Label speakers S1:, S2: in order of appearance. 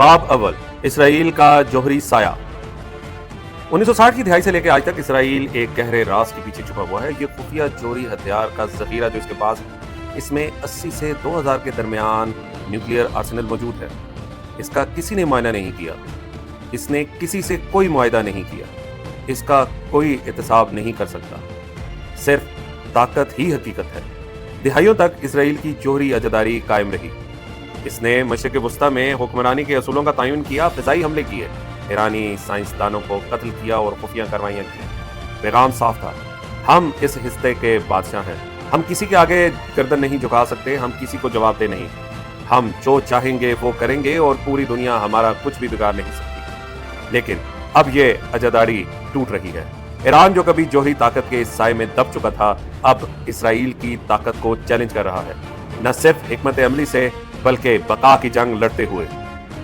S1: बाब अव्वल, इसराइल का जौहरी साया। 1960 की दिहाई से लेकर आज तक इसराइल एक गहरे राज के पीछे छुपा हुआ है। ये खुफिया जोहरी हथियार का जखीरा जो इसके पास, इसमें 80 से 2000 के दरमियान न्यूक्लियर आर्सेनल मौजूद है। इसका किसी ने मुआयना नहीं किया, इसने किसी से कोई मुआयदा नहीं किया, इसका कोई एहतसाब नहीं कर सकता। सिर्फ ताकत ही हकीकत है। दिहाइयों तक इसराइल की जोहरी अजदारी कायम रही। इसने मशरिक़ वस्ता में हुक्मरानी के असूलों का तयन किया, फिजाई हमले किए, ईरानी साइंसदानों को कत्ल किया और खुफिया कार्रवाइयां की। पैगाम साफ था, हम इस हिस्से के बादशाह हैं। हम किसी के आगे गर्दन नहीं झुका सकते, हम किसी को जवाब दे नहीं। हम जो चाहेंगे वो करेंगे और पूरी दुनिया हमारा कुछ भी बिगाड़ नहीं सकती। लेकिन अब ये अजादारी टूट रही है। ईरान जो कभी जोहरी ताकत के इस साए में दब चुका था, अब इसराइल की ताकत को चैलेंज कर रहा है, न सिर्फ हिकमत अमली से बल्कि बका की जंग लड़ते हुए।